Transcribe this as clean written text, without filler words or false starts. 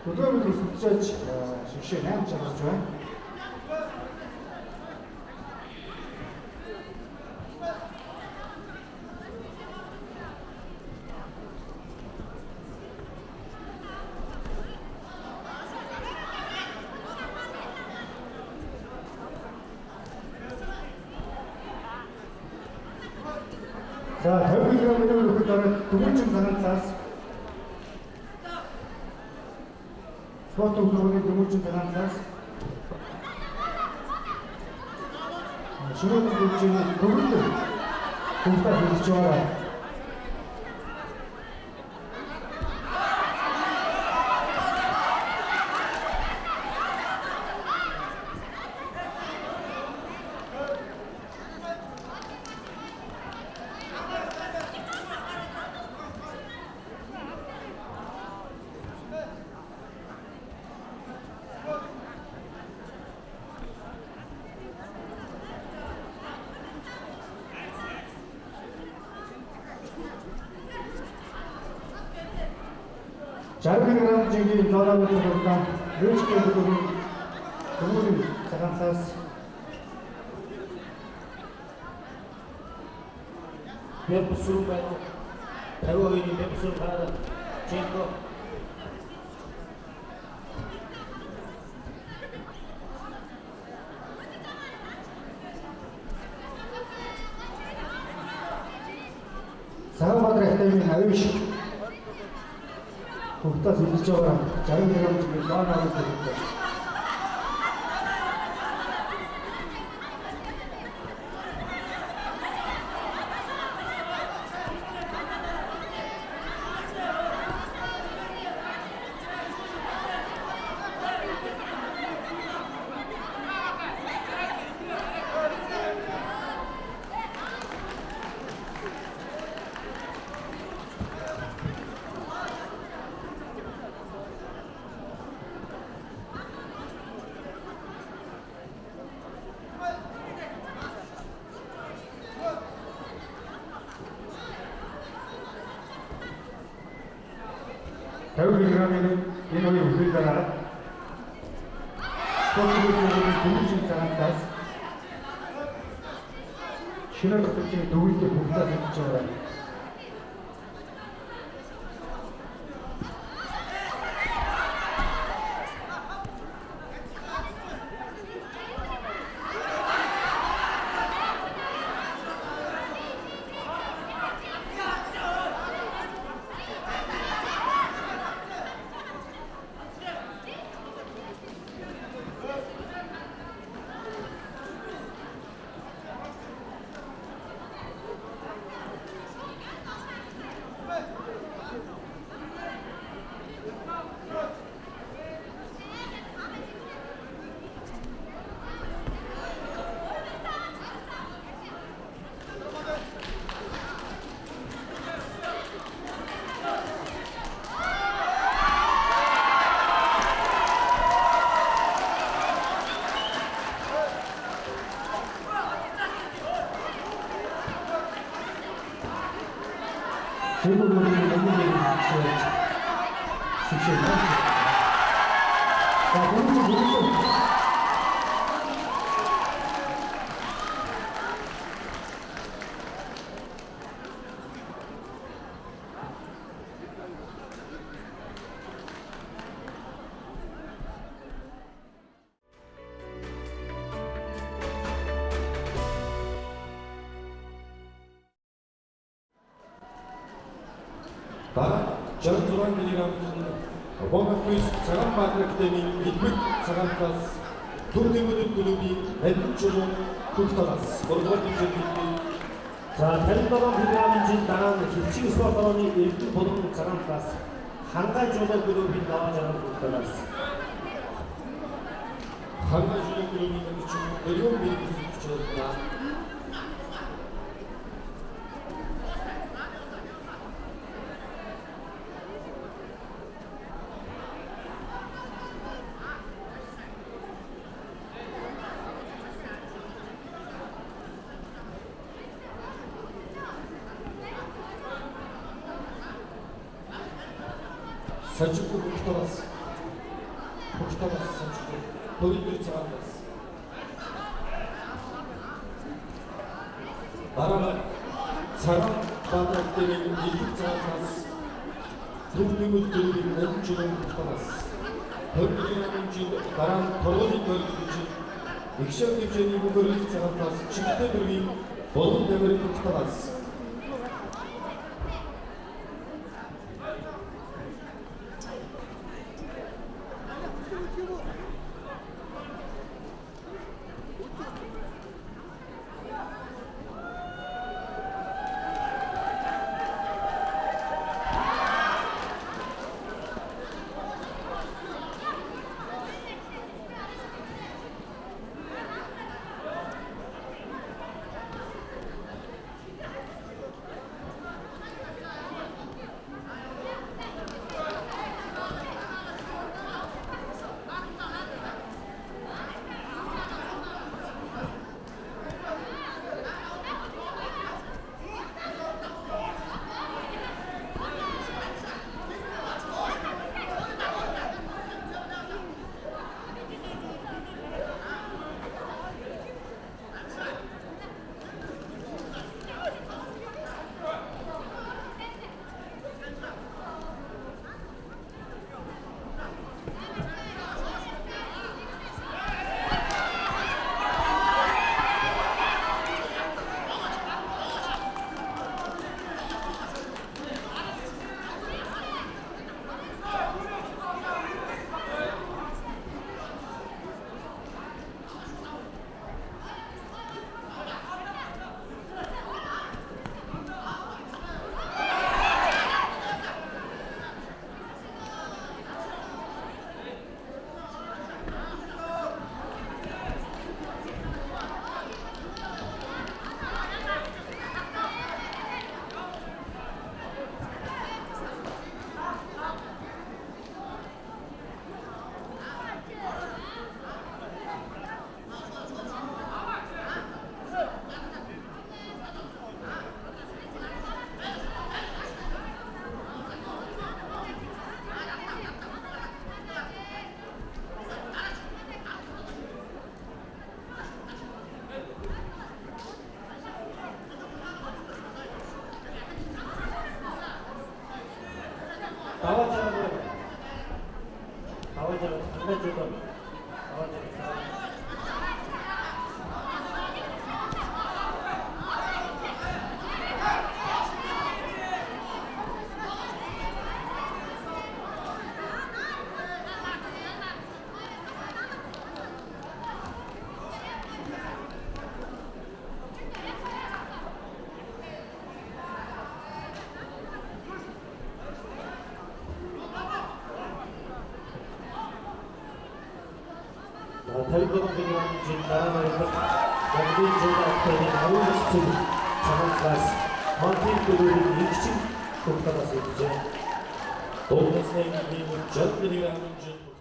өдрөөр хөтлөж шигшээ 8 чанарч байна. За 50 км хөлөөр дөрвөн цагаас спорт үзүүлэлтийн дөрвөн цагаас ширүүн хэмжээний дөрвөн хүнтэй хийж байгаа. Жаргал жигийн зоолог болгон дэвштэй дөрвөн цагаас Бэпсүр байна. 52-ийн Бэпсүр хараад Ченко Саамбатар ахтамын авиш Хуртаас үлдэж байгаа 60 км зоон авах хэрэгтэй. Тавилгын энэ хоёр үйл дараа спортын дөрвөн цагаас шинэ хөтөлбөрийн дөрвөлтэй бүгдээ хийж байгаа. Дараа 66 кг-ийн Бомбаквис Цагаанбаатар академийн элбэг цагаантаас төр тэмүүлэг клубийн адилжуулан хөлтөлс бордоор хэмжээний за 57 кг-ийн дараа нь хилчиг спорт орны элбэг болон цагаантаас хангайжуулан клубийн даваа жаргал хөлтөлс хангайжуулан клубийн өмчөг өргөн бэлтгэж байна. Сажиг хөлтөлс Көктамас 선수들 도리들이 цагаанаас дараагаар цагаан баатар академийн жижиг цагаанаас Төвнөгөд дөрвийн 8 жилийн Көктамас 20 жил дараа нь торгуулийн төлөвлөж их шиг хэмжээний мөнгөөрийн цагаанаас чигтэй дөрвийн болон Америк Көктамас 탈거동 비디오는 나라마에서 영빈 조각단이 나오는 수준 장학가스 헌팅 그룹이 익신 국가가서 이제 동네스네임이 전들이라는 준